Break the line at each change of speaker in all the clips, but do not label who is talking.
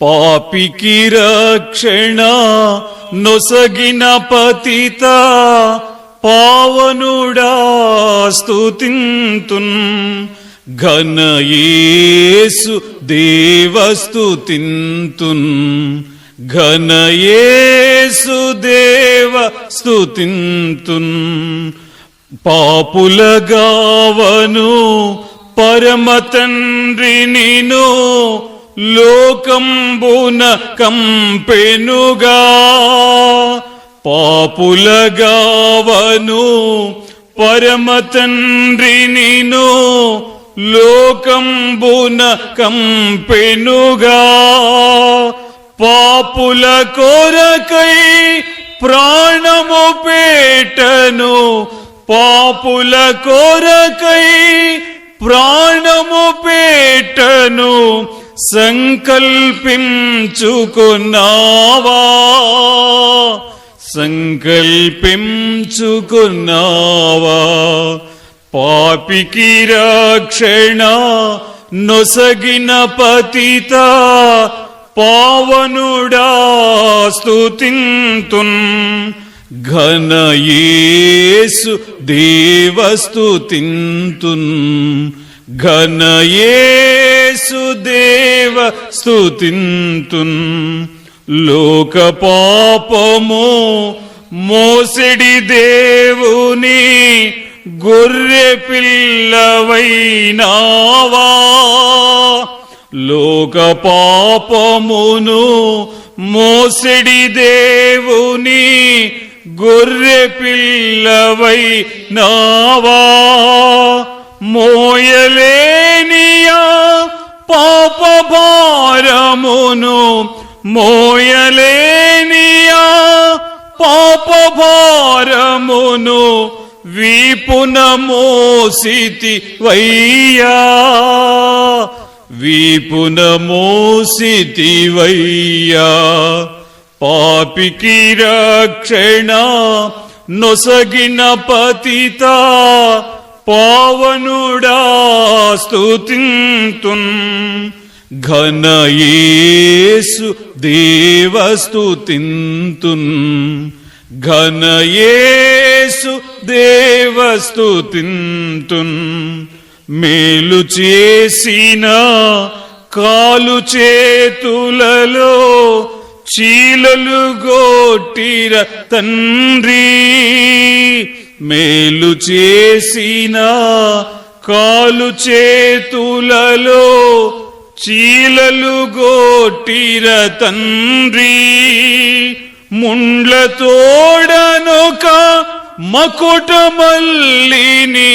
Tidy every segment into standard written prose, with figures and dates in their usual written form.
పాపికి రక్షణ నొసగిన పతిత పావనుడా స్తుతింతున్ ఘన యేసు దేవ స్తుతింతున్ ఘన యేసు దేవ స్తుతింతున్ పాపులగావను పరమ తండ్రి నిను లోకంబున కంపెనుగా పాపులగావను పరమ తండ్రి నిను లోకంబున కంపెనుగా పాపుల కొరకై ప్రాణము పెట్టను పాపుల కొరకై ప్రాణము పెట్టను సంకల్పించుకున్నావా సంకల్పించుకున్నావా పాపికి రక్షణ నొసగిన పతిత పావనుడా స్తుతింతున్ ఘన యేసు దేవ స్తుతింతున్ ఘన యేసు దేవ స్తుతింతున్ లోక పాపము మోసెడి దేవుని గొర్రె పిల్లవైనావా లోక పాపమును మోసెడి దేవుని గొర్రె పిల్లవైనావా మోయలేనియా పాప భారమును మోయలేనియా పాప భారమును వీపున మోసితి వయ్యా వీపున మోసితి వయ్యా పాపికి రక్షణ నొసగిన పతిత పావనుడా స్తుతింతున్ ఘన యేసు దేవ స్తుతింతున్ ఘన యేసు దేవ స్తుతింతున్ మేలు చేసిన కాలు చేతులలో చీలలు గొట్టిర తండ్రి మేలు చేసిన కాలు చేతులలో చీలలు గొట్టిర తండ్రి ముండ్ల తోడనొక మకుటమల్లిని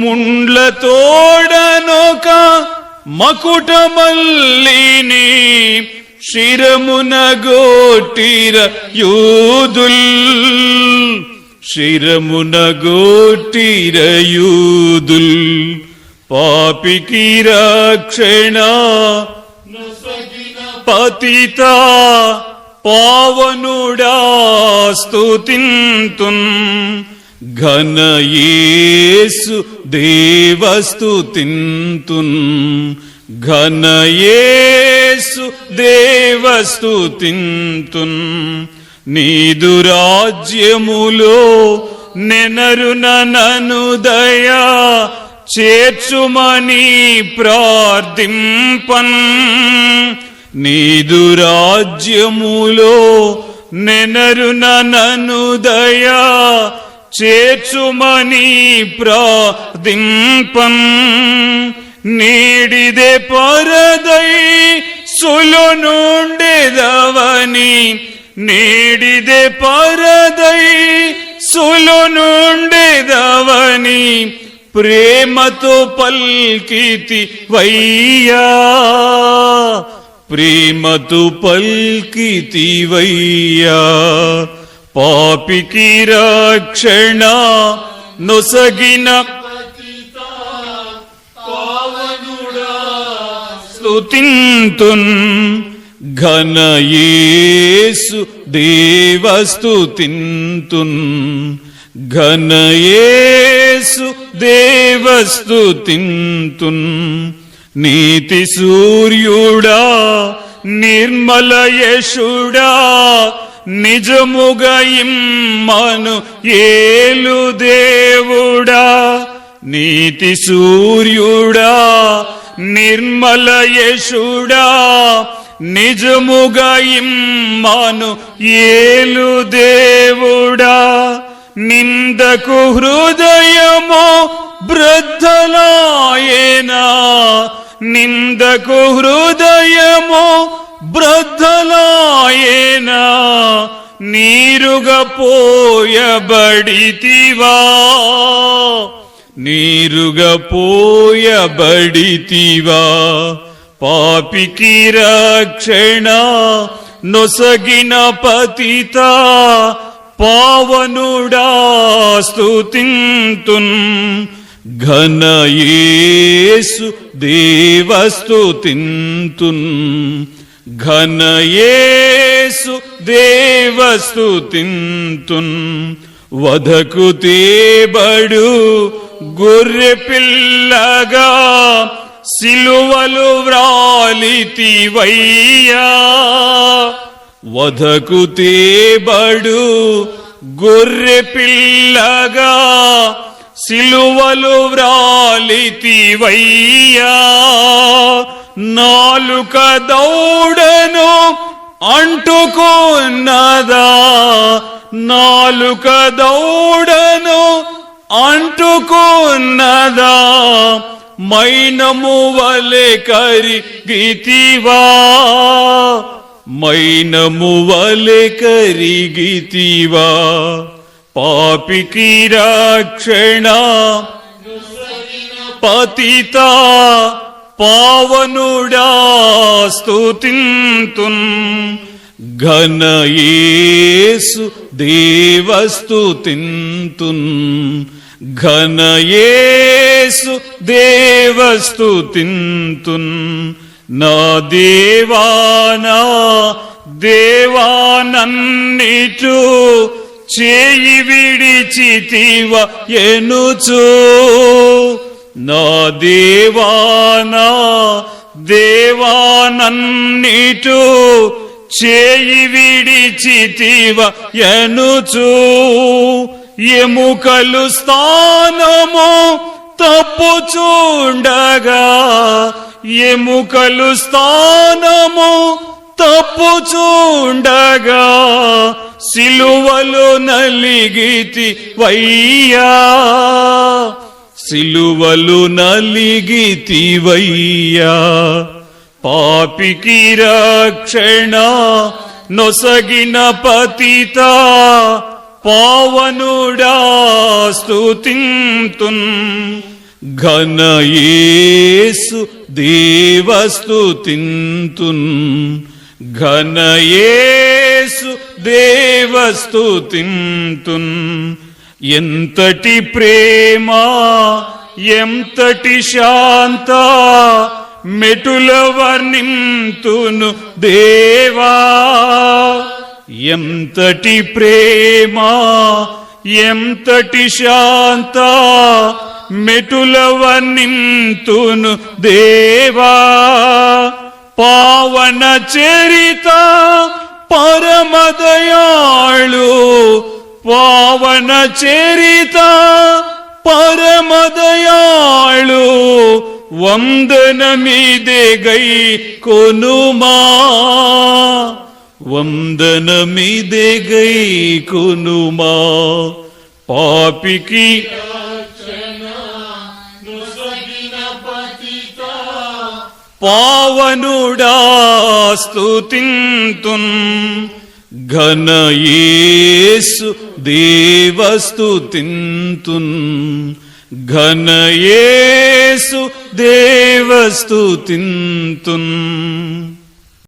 ముండ్ల తోడనొక మకుటమల్లిని శిరమున గొట్టిర యూదుల్ శిరమున గొట్టిర యూదుల్ పాపికి రక్షణ పతిత పావనుడా స్తుతింతున్ ఘన యేసు దేవ స్తుతింతున్ ఘన యేసు దేవ స్తుతింతున్ నీదు రాజ్యములో నెనరున నను దయా చేర్చుమని ప్రార్థింపన్ నీదు రాజ్యములో నెనరున నను దయా చేర్చుమని ప్రార్థింపన్ నీడిదే పరదై సులునుండెదవని నీడిదే పరదై సులునుండెదవని ప్రేమతో పల్కితి వయ్యా ప్రేమతో పల్కితి వయ్యా పాపికి రక్షణ నొసగిన స్తుతింతున్ ఘన యేసు దేవ స్తుతింతున్ ఘన యేసు దేవ స్తుతింతున్ నీతి సూర్యుడా నిర్మల యశుడా నిజముగా ఇమ్మను ఏలు దేవుడా నీతి సూర్యుడా నిర్మల యశుడా నిజముగా ఇమ్మను ఏలు దేవుడా నిందకు హృదయము బ్రద్దలాయేనా నిందకు హృదయము బ్రద్దలాయేనా నీరుగా పోయబడితివా నీరుగా పోయబడితివా పాపికి రక్షణ నొసగిన పతిత పావనుడా స్తుతింతున్ ఘన యేసు దేవస్తుతింతున్ ఘన యేసు దేవస్తుతింతున్ వధకు తేబడు గొర్రె పిల్లగా సిలువలు వ్రాలితివయ్యా వధకు తేబడు గొర్రె పిల్లగా సిలువలు వ్రాలితివయ్యా నాలుక దౌడను అంటుకున్నదా నాలుక దౌడను అంటుకున్నదా మైనము వలె కరిగితివా మైనము వలె కరిగితివా పాపికి రక్షణ పతిత పావనుడా స్తుతింతున్ ఘన యేసు దేవస్తుతింతున్ ఘన యేసు దేవస్తుతింతున్ నా దేవానా దేవానన్నిటు చేయి విడిచితివ ఎనుచు నా దేవానా దేవానన్నిటు చేయి విడిచితివ ఎనుచు ఎముకలు స్థానము తప్పుచుండగా ఎముకలు స్థానము తప్పుచుండగా సిలువలు నలిగితి వయ్యా సిలువలు నలిగితి వయ్యా పాపికి రక్షణ నొసగిన పతిత పావనుడా స్తుతింతున్ ఘన యేసు దేవస్తుతింతున్ ఘన యేసు దేవస్తుతింతున్ ఎంతటి ప్రేమ ఎంతటి శాంత మెటుల వర్ణింతును దేవా ఎంతటి ప్రేమ ఎంతటి శాంత మెటుల వర్ణింతును దేవా పావన చరిత పరమదయాళు పావన చరిత పరమదయాళు వందనమిదే గై కొనుమా వందనమిదే గై కొనుమా పాపికి పావనుడా స్తుతింతున్ ఘన యేసు దేవస్తుతింతున్ ఘన యేసు దేవస్తుతింతున్